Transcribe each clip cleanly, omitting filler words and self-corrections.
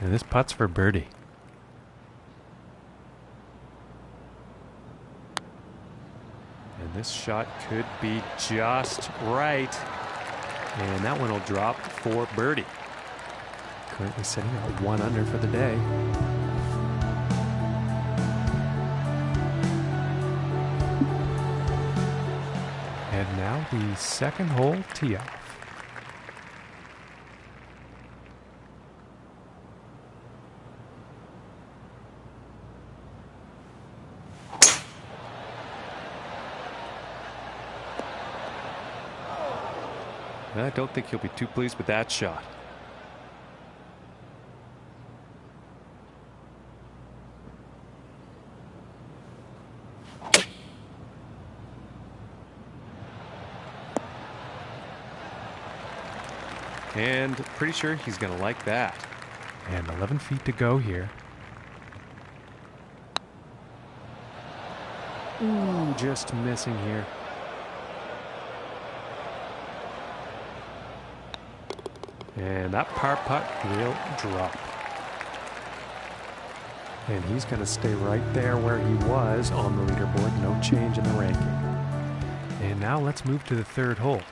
And this putt's for birdie. And this shot could be just right. And that one will drop for birdie. Currently sitting at 1 under for the day. And now the second hole tee off. I don't think he'll be too pleased with that shot. And pretty sure he's going to like that. And 11 feet to go here. Ooh, just missing here. And that par putt will drop. And he's going to stay right there where he was on the leaderboard. No change in the ranking. And now let's move to the third hole.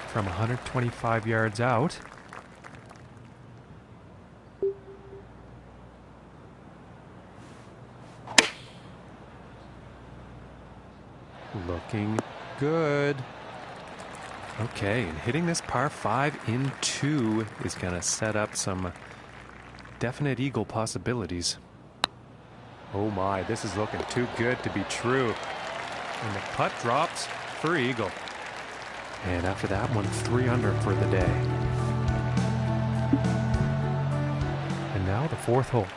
From 125 yards out. Looking good. Okay, and hitting this par 5 in 2 is going to set up some definite eagle possibilities. Oh my, this is looking too good to be true. And the putt drops for eagle. And after that one, 3 under for the day. And now the fourth hole.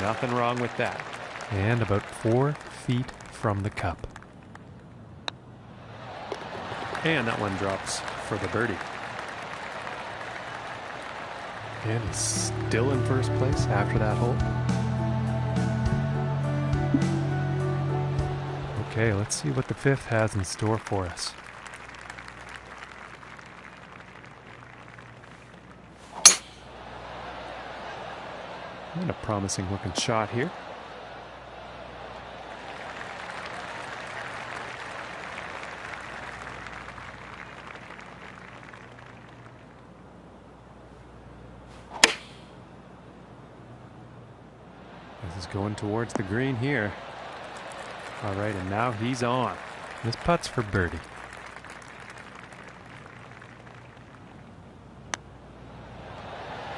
Nothing wrong with that. And about 4 feet from the cup. And that one drops for the birdie. And he's still in first place after that hole. Okay, let's see what the fifth has in store for us. And a promising looking shot here. This is going towards the green here. All right, and now he's on. This putt's for birdie.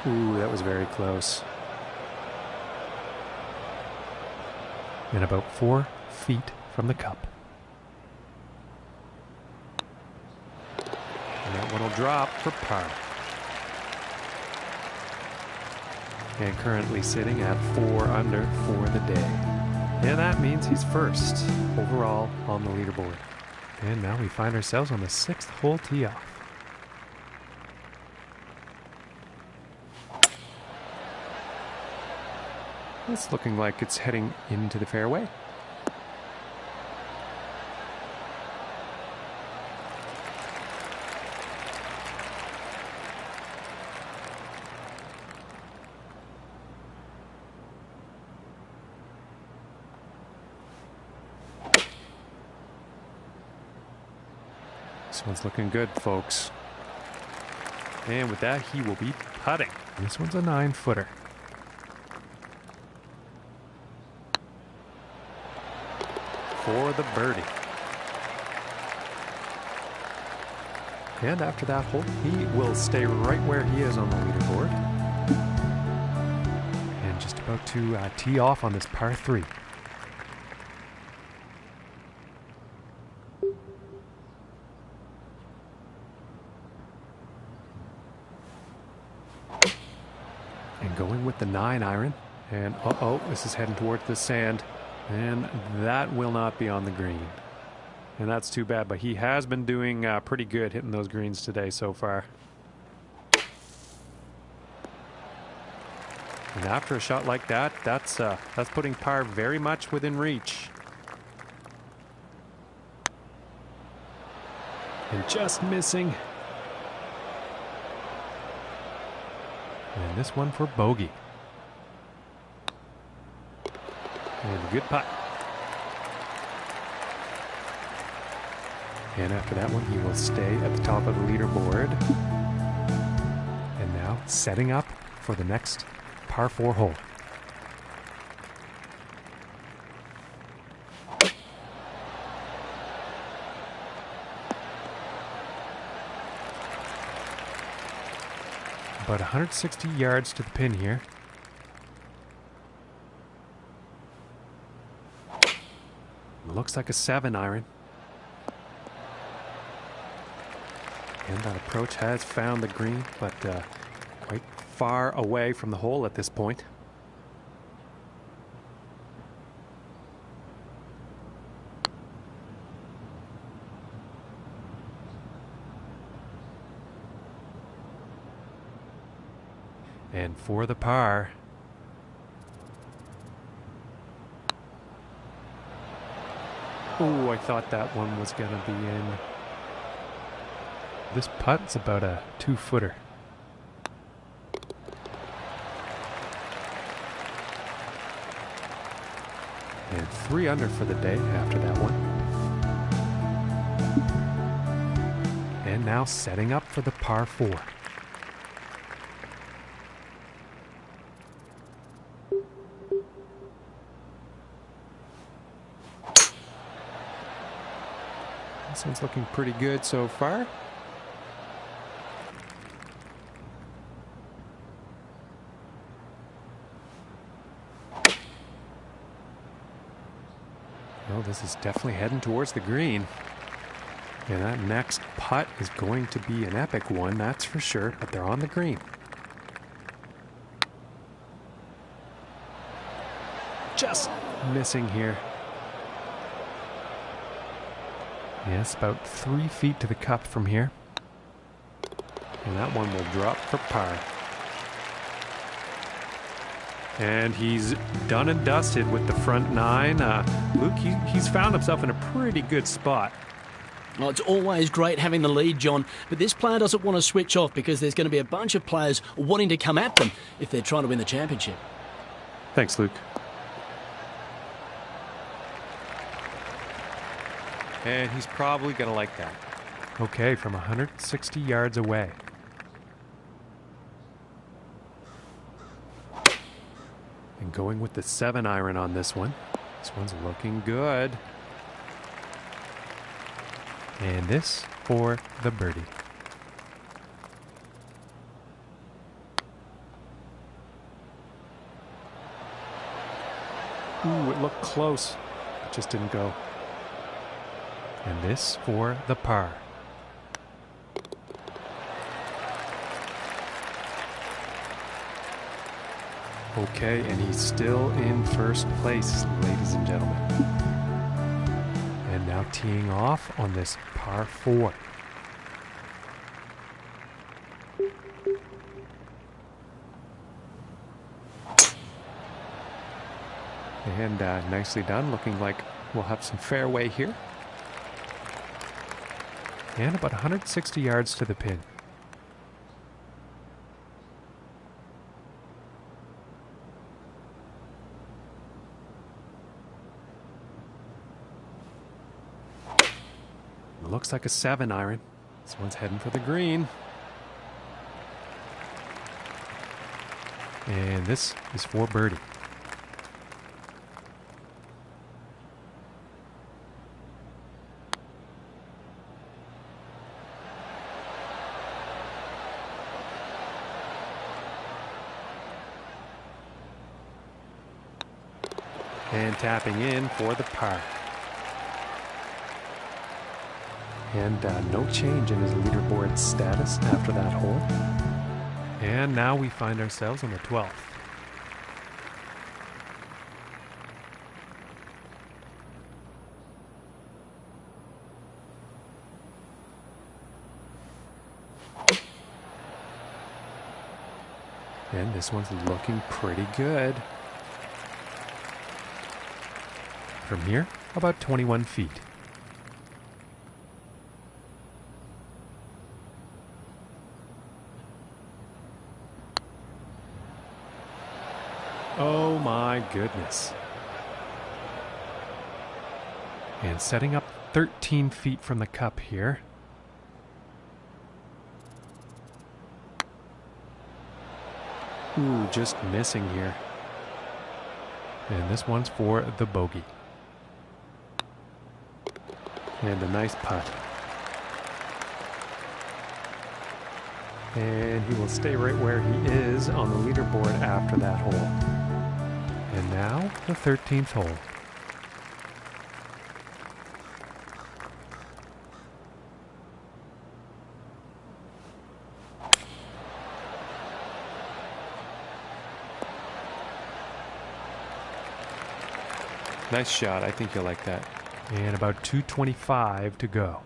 Ooh, that was very close. And about 4 feet from the cup. And that one will drop for par. And currently sitting at 4 under for the day. And that means he's first overall on the leaderboard. And now we find ourselves on the 6th hole tee off. It's looking like it's heading into the fairway. This one's looking good, folks. And with that, he will be putting. This one's a 9-footer. For the birdie. And after that hole, he will stay right where he is on the leaderboard. And just about to tee off on this par 3. going with the 9 iron. And uh-oh, this is heading towards the sand. And that will not be on the green. And that's too bad, but he has been doing pretty good hitting those greens today so far. And after a shot like that, that's putting par very much within reach. And just missing. And this one for bogey. And a good putt. And after that one, he will stay at the top of the leaderboard. And now setting up for the next par 4 hole. About 160 yards to the pin here. Looks like a 7 iron. And that approach has found the green, but quite far away from the hole at this point. And for the par. Oh, I thought that one was going to be in. This putt's about a 2-footer. And 3 under for the day after that one. And now setting up for the par 4. This one's looking pretty good so far. Well, this is definitely heading towards the green. And that next putt is going to be an epic one, that's for sure, but they're on the green. Just missing here. Yes, about 3 feet to the cup from here. And that one will drop for par. And he's done and dusted with the front 9. Luke, he's found himself in a pretty good spot. Well, it's always great having the lead, John, but this player doesn't want to switch off because there's going to be a bunch of players wanting to come at them if they're trying to win the championship. Thanks, Luke. And he's probably going to like that. Okay, from 160 yards away. And going with the 7 iron on this one. This one's looking good. And this for the birdie. Ooh, it looked close. It just didn't go. And this for the par. Okay, and he's still in first place, ladies and gentlemen. And now teeing off on this par 4. And nicely done, looking like we'll have some fairway here. And about 160 yards to the pin. Looks like a 7 iron. This one's heading for the green. And this is for birdie. And tapping in for the par. And no change in his leaderboard status after that hole. And now we find ourselves on the 12th. And this one's looking pretty good. From here, about 21 feet. Oh my goodness. And setting up 13 feet from the cup here. Ooh, just missing here. And this one's for the bogey. And a nice putt. And he will stay right where he is on the leaderboard after that hole. And now the 13th hole. Nice shot. I think you'll like that. And about 225 to go.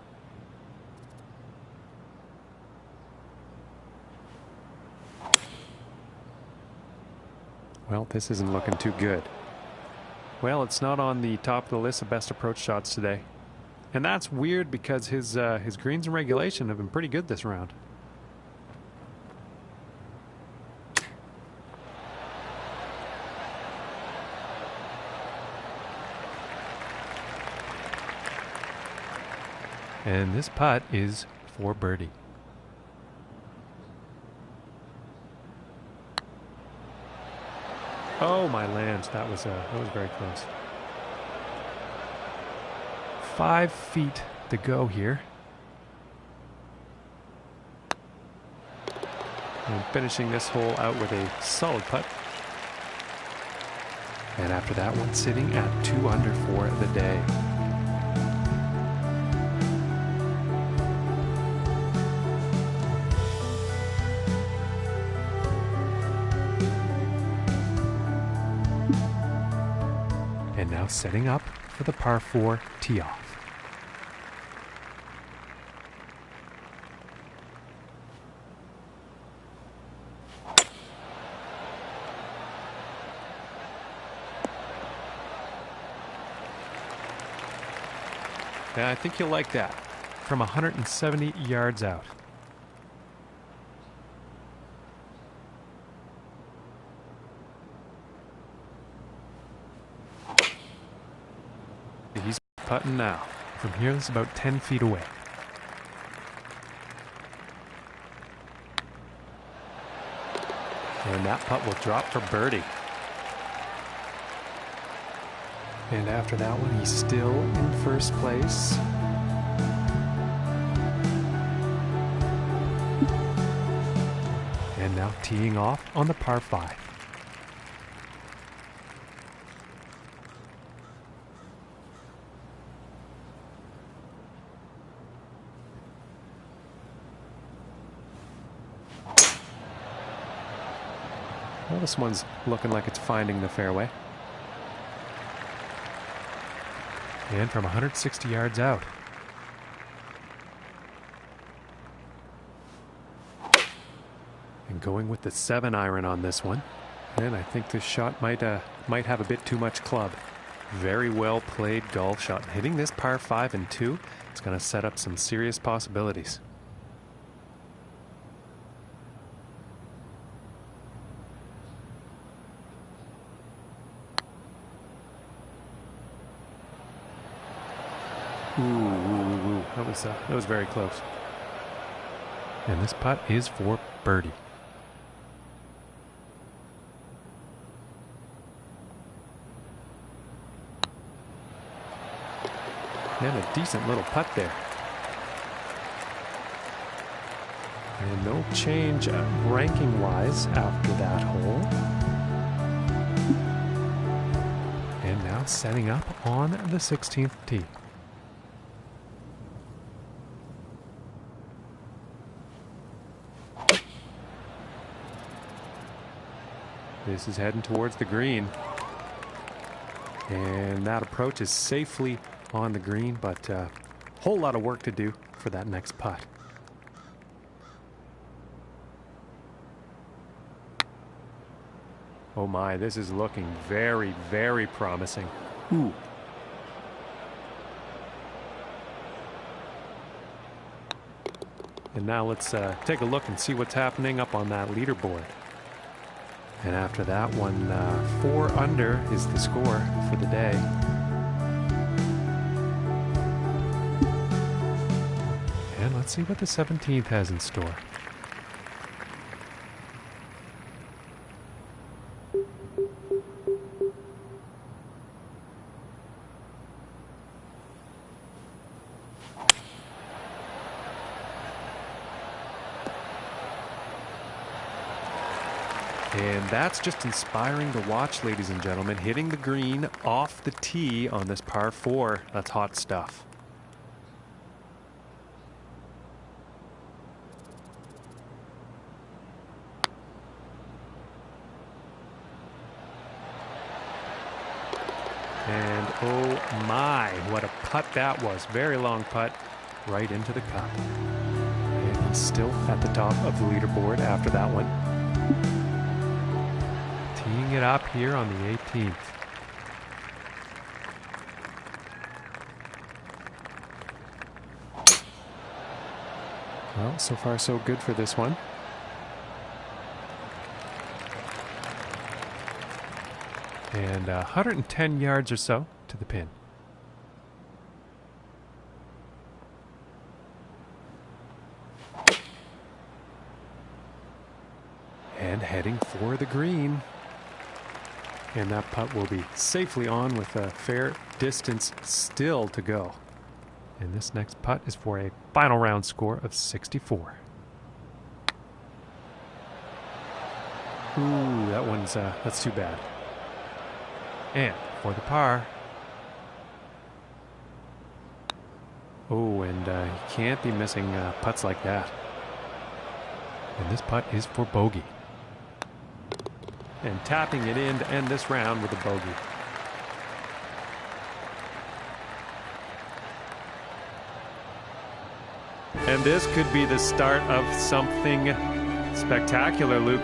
Well, this isn't looking too good. Well, it's not on the top of the list of best approach shots today. And that's weird because his greens in regulation have been pretty good this round. And this putt is for birdie. Oh my lands, that was very close. 5 feet to go here. And finishing this hole out with a solid putt. And after that one, sitting at 2 under for the day. And now setting up for the par 4 tee off. Yeah, I think you'll like that. From 170 yards out. He's putting now. From here, it's about 10 feet away. And that putt will drop for birdie. And after that one, he's still in first place. And now teeing off on the par 5. Well, this one's looking like it's finding the fairway. And from 160 yards out. And going with the 7-iron on this one. And I think this shot might have a bit too much club. Very well played golf shot. Hitting this par 5 and 2, it's going to set up some serious possibilities. Ooh. That was very close. And this putt is for birdie. And a decent little putt there. And no change ranking-wise after that hole. And now setting up on the 16th tee. This is heading towards the green. And that approach is safely on the green, but a whole lot of work to do for that next putt. Oh my, this is looking very, very promising. Ooh. And now let's take a look and see what's happening up on that leaderboard. And after that one, 4 under is the score for the day. And let's see what the 17th has in store. And that's just inspiring to watch, ladies and gentlemen. Hitting the green off the tee on this par 4. That's hot stuff. And oh my, what a putt that was. Very long putt right into the cup. And he's still at the top of the leaderboard after that one. Teeing it up here on the 18th. Well, so far so good for this one. And 110 yards or so to the pin. And heading for the green. And that putt will be safely on with a fair distance still to go. And this next putt is for a final round score of 64. Ooh, that one's, that's too bad. And for the par. Oh, and you can't be missing putts like that. And this putt is for bogey. And tapping it in to end this round with a bogey. And this could be the start of something spectacular, Luke.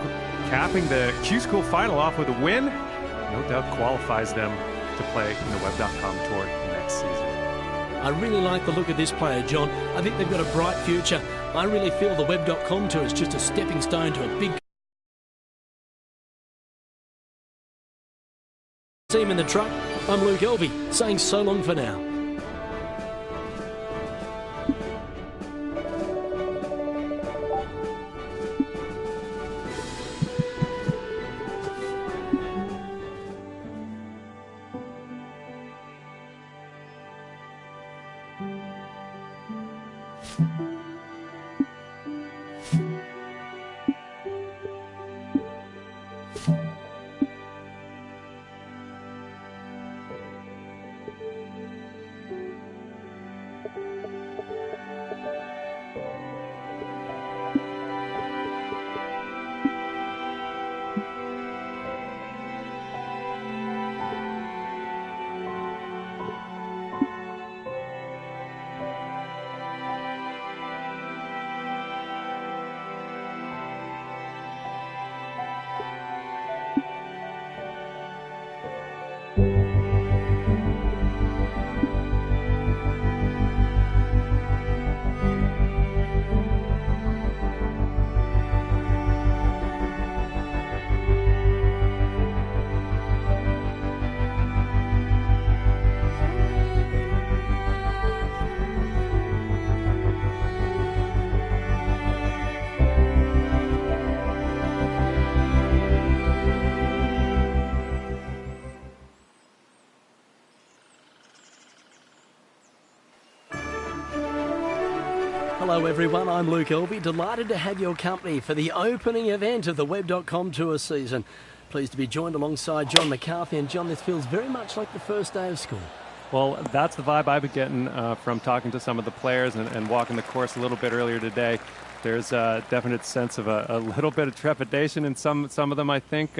Capping the Q-School final off with a win, no doubt qualifies them to play in the Web.com Tour next season. I really like the look of this player, John. I think they've got a bright future. I really feel the Web.com Tour is just a stepping stone to a big team in the truck. I'm Luke Elvey, saying so long for now. Hello everyone, I'm Luke Elvey, delighted to have your company for the opening event of the Web.com Tour season. Pleased to be joined alongside John McCarthy. And John, this feels very much like the first day of school. Well, that's the vibe I've been getting from talking to some of the players and walking the course a little bit earlier today. There's a definite sense of a little bit of trepidation in some of them, I think.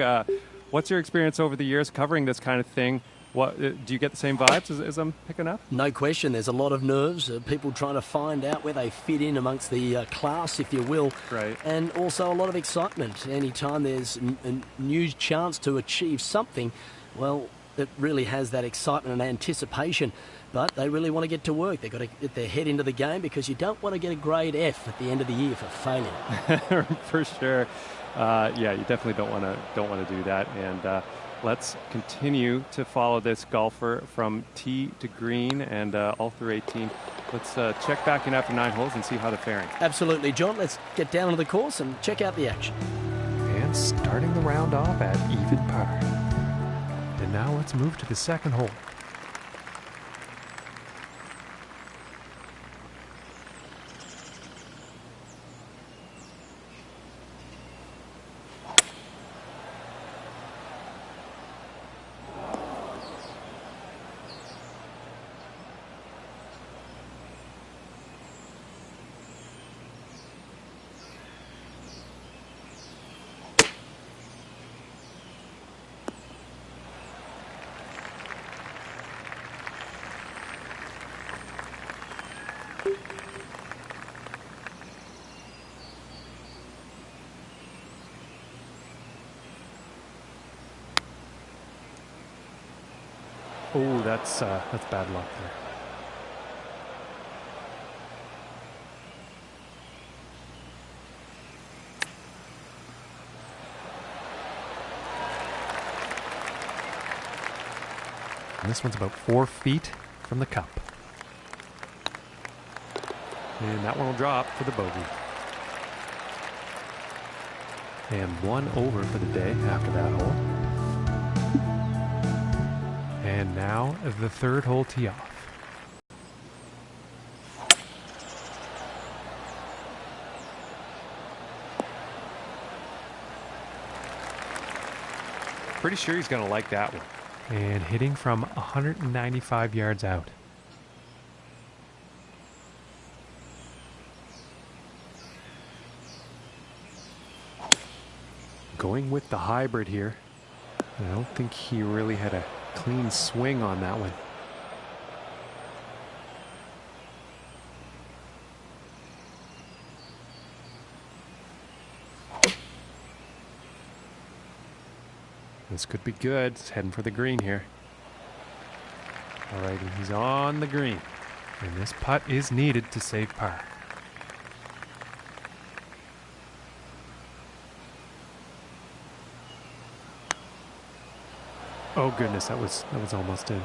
What's your experience over the years covering this kind of thing? What do you get the same vibes as I'm picking up? No question, there's a lot of nerves, people trying to find out where they fit in amongst the class, if you will. Right. And also a lot of excitement. Anytime there's a new chance to achieve something, well, it really has that excitement and anticipation. But they really want to get to work. They've got to get their head into the game because you don't want to get a grade F at the end of the year for failure. For sure. Yeah, you definitely don't want to do that. And let's continue to follow this golfer from tee to green and all through 18. Let's check back in after 9 holes and see how they're faring. Absolutely, John. Let's get down onto the course and check out the action. And starting the round off at even par. And now let's move to the second hole. Oh, that's bad luck there. And this one's about 4 feet from the cup. And that one will drop for the bogey. And 1 over for the day after that hole. And now the third hole tee off. Pretty sure he's going to like that one. And hitting from 195 yards out. Going with the hybrid here. I don't think he really had a clean swing on that one. This could be good. It's heading for the green here. All right, and he's on the green. And this putt is needed to save par. Oh goodness, that was almost in.